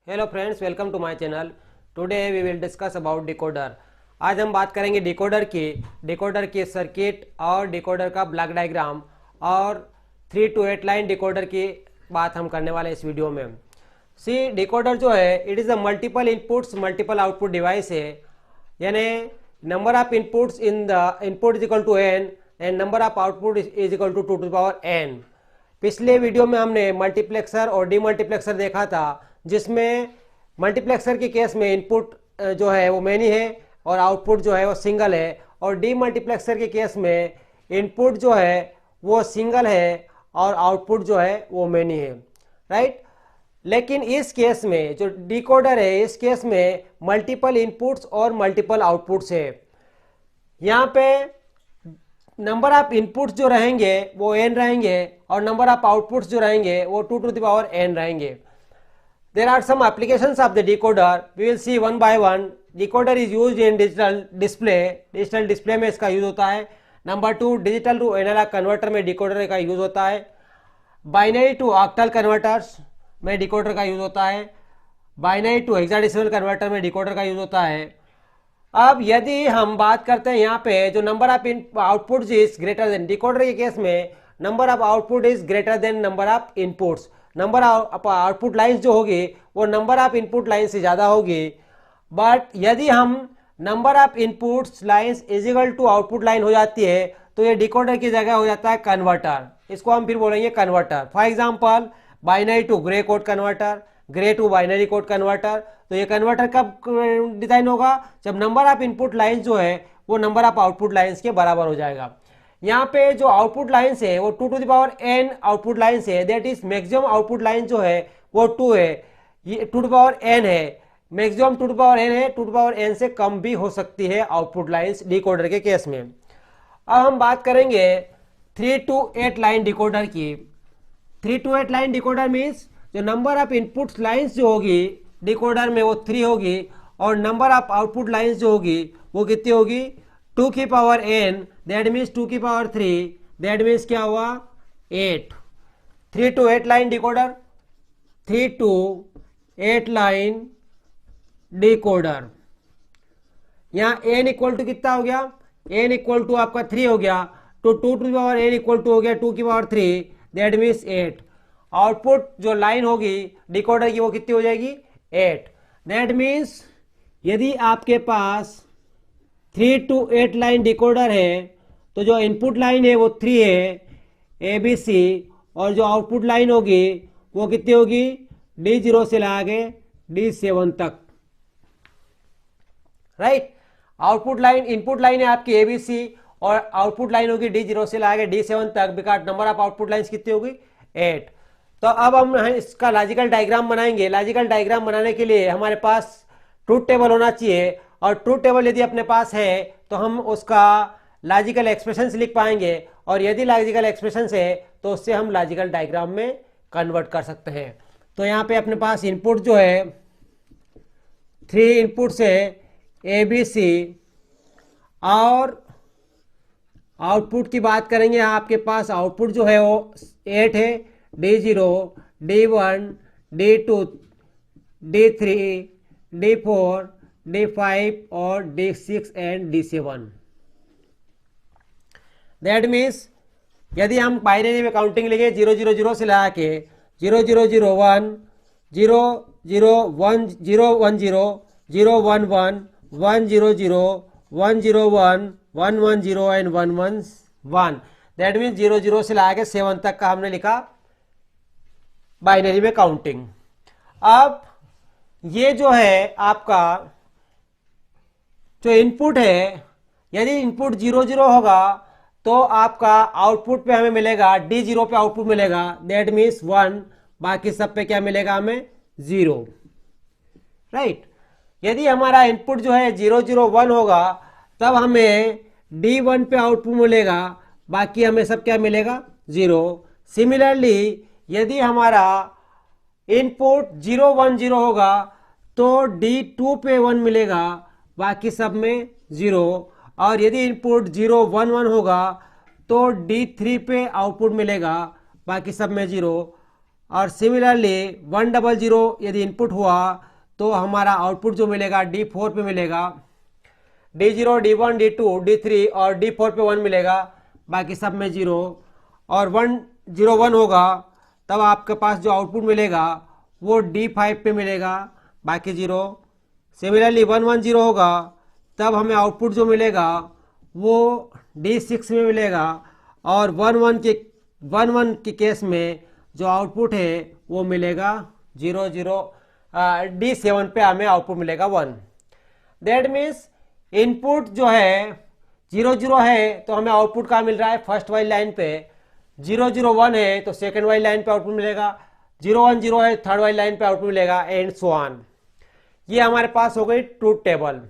Hello friends, welcome to my channel. Today we will discuss about decoder. आज हम बात करेंगे डिकोडर की सर्किट और डिकोडर का ब्लॉक डायग्राम और 3 to 8 लाइन डिकोडर की बात हम करने वाले हैं इस वीडियो में। सी डिकोडर जो है it is a multiple inputs multiple output device है, यानी number of inputs in the input is equal to n and number of output is equal to 2 to the power n। पिछले video में हमने multiplexer और demultiplexer देखा था, जिसमें multiplexer के केस में इनपुट जो है वो मैनी है और आउटपुट जो है वो सिंगल है, और डीमल्टीप्लेक्सर के केस में इनपुट जो है वो सिंगल है और आउटपुट जो है वो मैनी है, राइट। लेकिन इस केस में जो डिकोडर है, इस केस में मल्टीपल इनपुट्स और मल्टीपल आउटपुट्स है। यहाँ पे नंबर ऑफ इनपुट्स जो रहेंगे वो n रहेंगे और नंबर ऑफ आउटपुट्स जो रहेंगे वो 2 to the power n रहेंगे। There are some applications of the decoder. We will see one by one. Decoder is used in digital display. Digital display में इसका यूज होता है। Number 2, digital to analog converter में decoder का use होता है। Binary to octal converters में decoder का यूज होता है। बाइनरी टू हेक्साडेसिमल कन्वर्टर में डिकोडर का यूज होता है। अब यदि हम बात करते हैं यहाँ पे जो number of output is greater than, decoder के केस में number of output is greater than number of inputs. Number of output lines जो होगी वो नंबर ऑफ इनपुट लाइन से ज़्यादा होगी। बट यदि हम number of inputs lines is equal to output line हो जाती है तो ये डिकोडर की जगह हो जाता है कन्वर्टर। इसको हम फिर बोलेंगे converter. For example binary to grey code converter, grey to binary code converter. तो ये कन्वर्टर कब डिजाइन होगा? जब नंबर ऑफ इनपुट लाइंस जो है वो नंबर ऑफ आउटपुट लाइंस के बराबर हो जाएगा। यहाँ पे जो आउटपुट लाइंस है वो 2 to the power n output lines है, that is maximum output line जो है वो 2 है, ये 2 to the power n है। Maximum 2 to the power n है, 2 to the power n से कम भी हो सकती है आउटपुट लाइंस डिकोडर के केस में। अब हम बात करेंगे 3 to 8 लाइन डिकोडर की। 3 to 8 लाइन डिकोडर मीन्स जो नंबर ऑफ इनपुट लाइंस जो होगी डिकोडर में वो 3 होगी और नंबर ऑफ आउटपुट लाइंस जो होगी वो कितनी होगी? 2 की पावर n, दैट मीन्स 2 की पावर 3, दैट मीन्स क्या हुआ? 8। 3 to 8 line decoder, 3 to 8 line decoder. यहाँ n इक्वल टू कितना हो गया? n इक्वल टू आपका 3 हो गया, तो 2 to the power n equal to हो गया 2 की पावर 3, दैट मीन्स 8। आउटपुट जो लाइन होगी डिकोडर की वो कितनी हो जाएगी? 8। दैट मीन्स यदि आपके पास 3 to 8 लाइन डिकोडर है तो जो इनपुट लाइन है वो 3 है ABC, और जो आउटपुट लाइन होगी वो कितनी होगी? D0 से लगा के D7 तक, right. Output line, input line है आपकी ABC और आउटपुट लाइन होगी D0 से लगा के D7 तक, because number of output lines कितनी होगी? 8। तो अब हम इसका लॉजिकल डायग्राम बनाएंगे। लॉजिकल डायग्राम बनाने के लिए हमारे पास ट्रूथ टेबल होना चाहिए, और ट्रूथ टेबल यदि अपने पास है तो हम उसका लॉजिकल एक्सप्रेशंस लिख पाएंगे, और यदि लॉजिकल एक्सप्रेशंस है तो उससे हम लॉजिकल डायग्राम में कन्वर्ट कर सकते हैं। तो यहाँ पे अपने पास इनपुट जो है 3 इनपुट्स है ABC, और आउटपुट की बात करेंगे। आपके पास आउटपुट जो है वो 8 है, D0, D1, D2, D3, D4, D5 और D6 and D7। That means यदि हम बाइनरी में काउंटिंग लेंगे 0 0 0 से लगा के 0 0 0 1 0 0 1 0 1 0 0 1 1 1 0 0 1 0 1 1 1 0 एंड 1 1 1। दैट मीन्स 0 0 से लगा के 7 तक का हमने लिखा बाइनरी में काउंटिंग। अब ये जो है आपका जो इनपुट है, यदि इनपुट 0 0 होगा तो आपका आउटपुट पे हमें मिलेगा D0 पे आउटपुट मिलेगा, दैट मीन्स 1, बाकी सब पे क्या मिलेगा हमें? 0, राइट। यदि हमारा इनपुट जो है 0 0 1 होगा तब हमें D1 पे आउटपुट मिलेगा, बाकी हमें सब क्या मिलेगा? 0। सिमिलरली यदि हमारा इनपुट 0 1 0 होगा तो D2 पे 1 मिलेगा, बाकी सब में 0, और यदि इनपुट 0 1 1 होगा तो D3 पे आउटपुट मिलेगा, बाकी सब में 0, और सिमिलरली 100 यदि इनपुट हुआ तो हमारा आउटपुट जो मिलेगा D4 पे मिलेगा, D0, D1, D2, D3 और D4 पे 1 मिलेगा, बाकी सब में 0। और 101 होगा तब आपके पास जो आउटपुट मिलेगा वो D5 पे मिलेगा, बाकी 0। सिमिलरली 110 होगा तब हमें आउटपुट जो मिलेगा वो D6 में मिलेगा, और 11 के केस में जो आउटपुट है वो मिलेगा 00, D7 पे हमें आउटपुट मिलेगा 1। दैट मीन्स इनपुट जो है 00 है तो हमें आउटपुट कहाँ मिल रहा है, फर्स्ट वाली लाइन पे। 001 है तो सेकेंड वाली लाइन पे आउटपुट मिलेगा, 010 है थर्ड वाली लाइन पे आउटपुट मिलेगा, एंड सो ऑन। ये हमारे पास हो गई truth table.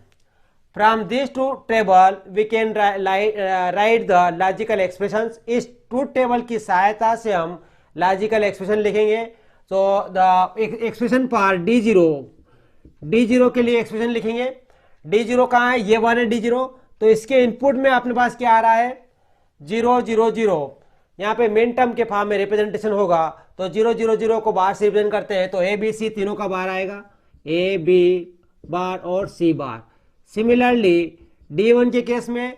From this truth table we can write the logical expressions. इस ट्रूथ टेबल की सहायता से हम लॉजिकल एक्सप्रेशन लिखेंगे। तो द एक्सप्रेशन फॉर D0 के लिए एक्सप्रेशन लिखेंगे। D0 कहाँ है, ये 1 है D0, तो इसके इनपुट में अपने पास क्या आ रहा है 000। यहाँ पे मेन टर्म के फॉर्म में रिप्रेजेंटेशन होगा, तो 000 को बाहर से रिप्रेजेंट करते हैं तो ABC तीनों का बाहर आएगा, A, B बार और C बार। सिमिलरली D1 के केस में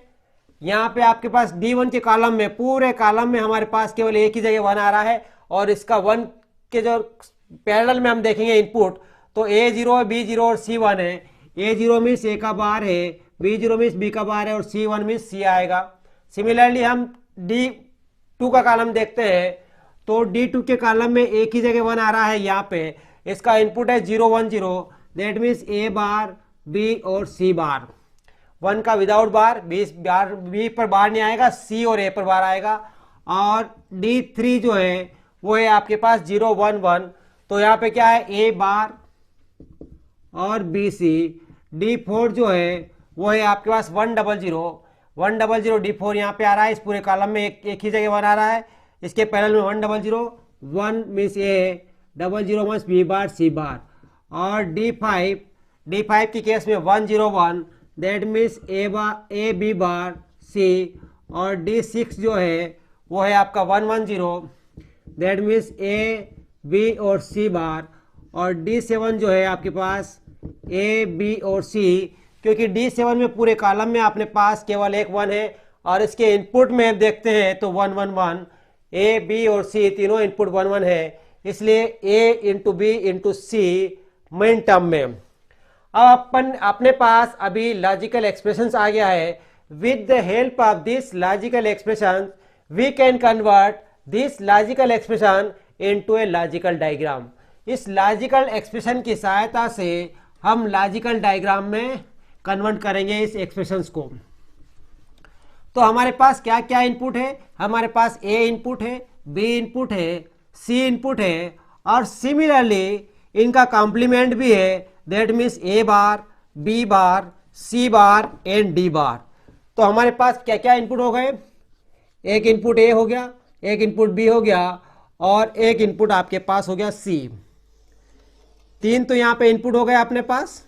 यहाँ पे आपके पास D1 के कॉलम में, पूरे कॉलम में हमारे पास केवल एक ही जगह 1 आ रहा है, और इसका 1 के जो पैरेलल में हम देखेंगे इनपुट तो A0 है, B0 और C1 है। A0 मीन्स A का बार है, B0 मीन्स B का बार है और C1 मीन्स C आएगा। सिमिलरली हम D2 का कॉलम देखते हैं तो D2 के कॉलम में एक ही जगह 1 आ रहा है, यहाँ पे इसका इनपुट है 010, that means A bar, B और C बार। 1 का विदाउट बार, B पर बार नहीं आएगा, C और A पर बार आएगा। और D3 जो है वो है आपके पास 011, तो यहाँ पे क्या है A बार और BC। D4 जो है वो है आपके पास 100 D4 यहाँ पे आ रहा है, इस पूरे कॉलम में एक ही जगह 1 आ रहा है, इसके पैरेलल में 100 1 means A, 00 means B bar, C बार। और D5 के केस में 101, that means A B bar C। और D6 जो है वो है आपका 110, दैट मीन्स A B और C बार। और D7 जो है आपके पास A B और C, क्योंकि D7 में पूरे कॉलम में अपने पास केवल एक 1 है, और इसके इनपुट में देखते हैं तो 111, A B और C तीनों इनपुट 11 है, इसलिए A into B into C main term में। अब अपने पास अभी लॉजिकल एक्सप्रेशंस आ गया है। With the help of this logical expression we can convert this logical expression into a logical diagram. इस लॉजिकल एक्सप्रेशन की सहायता से हम लॉजिकल डायग्राम में कन्वर्ट करेंगे इस एक्सप्रेशंस को। तो हमारे पास क्या क्या इनपुट है, हमारे पास A इनपुट है, B इनपुट है, C इनपुट है, और सिमिलरली इनका कॉम्प्लीमेंट भी है, that means A bar, B bar, C bar and D बार। तो हमारे पास क्या क्या इनपुट हो गए, एक इनपुट A हो गया, एक इनपुट B हो गया, और एक इनपुट आपके पास हो गया C। 3 तो यहाँ पे इनपुट हो गए अपने पास,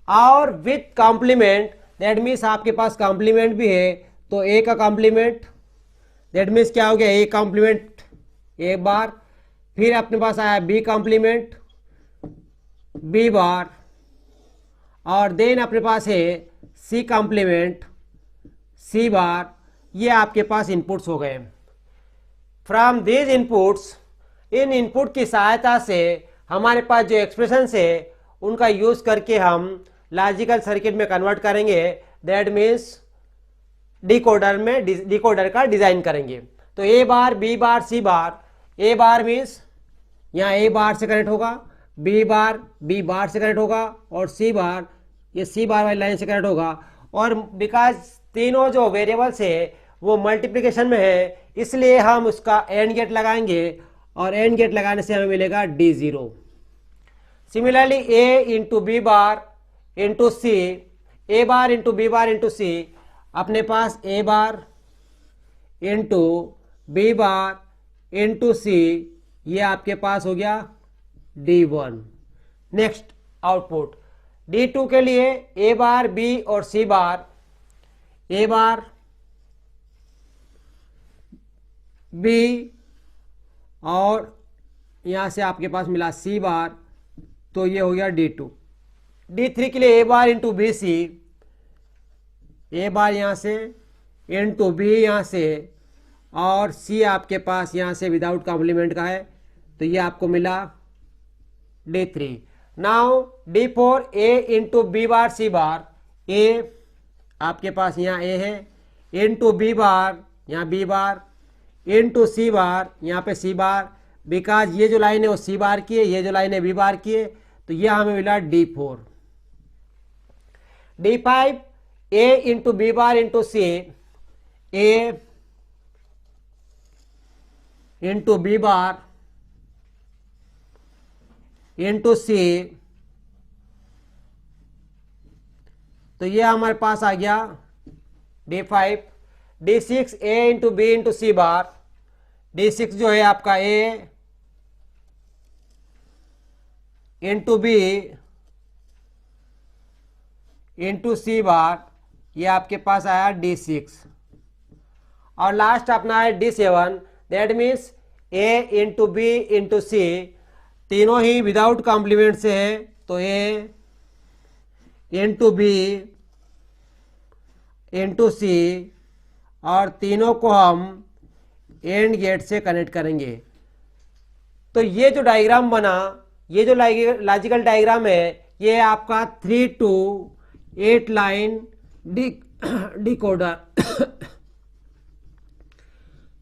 और विथ कॉम्प्लीमेंट दैट मीन्स आपके पास कॉम्प्लीमेंट भी है, तो A का कॉम्प्लीमेंट दैट मीन्स क्या हो गया, A कॉम्प्लीमेंट एक बार, फिर अपने पास आया B कॉम्प्लीमेंट B बार, और देन अपने पास है C कॉम्प्लीमेंट C बार। ये आपके पास इनपुट्स हो गए। From these inputs, in input की सहायता से हमारे पास जो एक्सप्रेशंस है उनका यूज करके हम लॉजिकल सर्किट में कन्वर्ट करेंगे, दैट मीन्स डिकोडर का डिजाइन करेंगे। तो A bar, B bar, C bar. A bar means यहाँ A बार से कनेक्ट होगा, B बार B बार से कनेक्ट होगा, और C बार ये C बार वाली लाइन से कनेक्ट होगा। और बिकॉज तीनों जो वेरिएबल्स है वो मल्टीप्लिकेशन में है, इसलिए हम उसका एंड गेट लगाएंगे, और एंड गेट लगाने से हमें मिलेगा D0। Similarly A into B bar into C, A bar into B bar into C, अपने पास A bar into B bar into C, ये आपके पास हो गया D1। नेक्स्ट आउटपुट D2 के लिए A बार B और C bar, A bar B और यहाँ से आपके पास मिला सी बार, तो ये हो गया D2। D3 के लिए ए बार इंटू बी सी, ए बार यहाँ से इंटू बी यहाँ से, और सी आपके पास यहाँ से विदाउट कॉम्प्लीमेंट का है, तो ये आपको मिला D3। नाउ D4 ए इंटू बी बार सी बार, ए आपके पास यहाँ ए है इंटू बी बार यहाँ बी बार इंटू सी बार यहाँ पे सी बार, बिकॉज ये जो लाइन है वो सी बार की है, ये जो लाइन है बी बार की है, तो ये हमें मिला D4। D5 ए इंटू बी बार इंटू सी, ए इंटू बी बार इंटू सी, तो ये हमारे पास आ गया D5। D6 ए इंटू बी इंटू सी बार, D6 जो है आपका ए इंटू बी इंटू सी बार, ये आपके पास आया D6। और लास्ट अपना है D7, that means A into B into C, तीनों ही विदाउट कॉम्प्लीमेंट से है, तो A into B into C, और तीनों को हम एंड गेट से कनेक्ट करेंगे। तो ये जो डायग्राम बना, ये जो लॉजिकल डायग्राम है, ये आपका 3 to 8 line decoder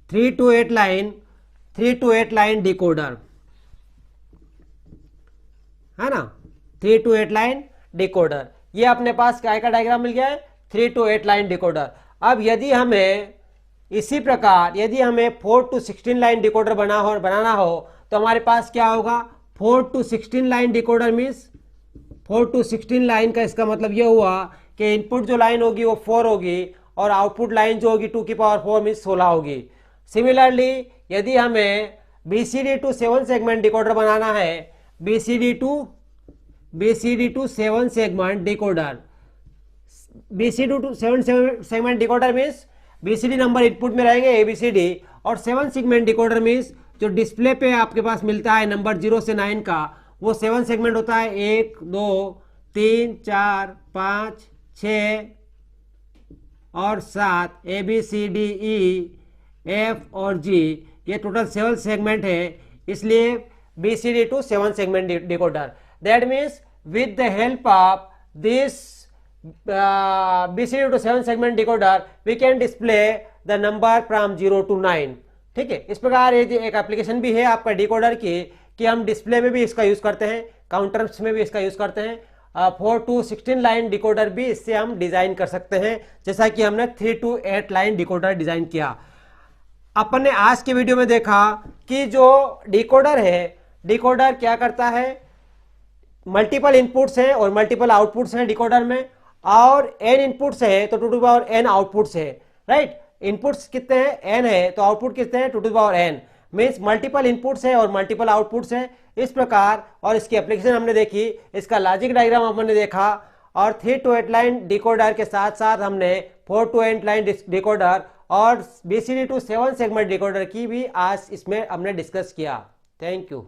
3 to 8 line decoder है ना, 3 to 8 लाइन डिकोडर। ये अपने पास क्या का डायग्राम मिल गया है, 3 to 8 लाइन डिकोडर। अब यदि हमें इसी प्रकार यदि हमें 4 to 16 लाइन डिकोडर बनाना हो तो हमारे पास क्या होगा, 4 to 16 line decoder means 4 to 16 line का इसका मतलब ये हुआ कि इनपुट जो लाइन होगी वो 4 होगी और आउटपुट लाइन जो होगी 2 की पावर 4 मीन्स 16 होगी। सिमिलरली यदि हमें BCD टू 7 सेगमेंट डिकोडर बनाना है, BCD to 7 segment decoder, BCD to 7 segment decoder means BCD number input में रहेंगे ABCD, और 7 सेगमेंट डिकोडर मीन्स जो डिस्प्ले पे आपके पास मिलता है नंबर 0 से 9 का, वो 7 सेगमेंट होता है, 1 2 3 4 5 6 और 7, ABCDEF और G, ये टोटल 7 सेगमेंट है। इसलिए BCD to 7 segment decoder, that means with the help of this BCD to 7 segment decoder we can display the number from 0 to 9। ठीक है, इस प्रकार ये एक एप्लीकेशन भी है आपका डिकोडर की कि हम डिस्प्ले में भी इसका यूज करते हैं, काउंटर्स में भी इसका यूज करते हैं। 4 to 16 लाइन डिकोडर भी इससे हम डिजाइन कर सकते हैं, जैसा कि हमने 3 to 8 लाइन डिकोडर डिजाइन किया। अपन ने आज के वीडियो में देखा कि जो डिकोडर है, डिकोडर क्या करता है, मल्टीपल इनपुट्स हैं और मल्टीपल आउटपुट्स हैं डिकोडर में, और n इनपुट्स है तो 2 to the power n outputs है, राइट। इनपुट्स कितने हैं, n है, तो आउटपुट कितने हैं, 2 to the power n, means multiple inputs है और मल्टीपल आउटपुट्स है। इस प्रकार, और इसकी एप्लीकेशन हमने देखी, इसका लॉजिक डायग्राम हमने देखा, और 3 to 8 लाइन डिकोडर के साथ साथ हमने 4 to 8 लाइन डिकोडर और BCD टू 7 सेगमेंट डिकोडर की भी आज इसमें हमने डिस्कस किया। Thank you.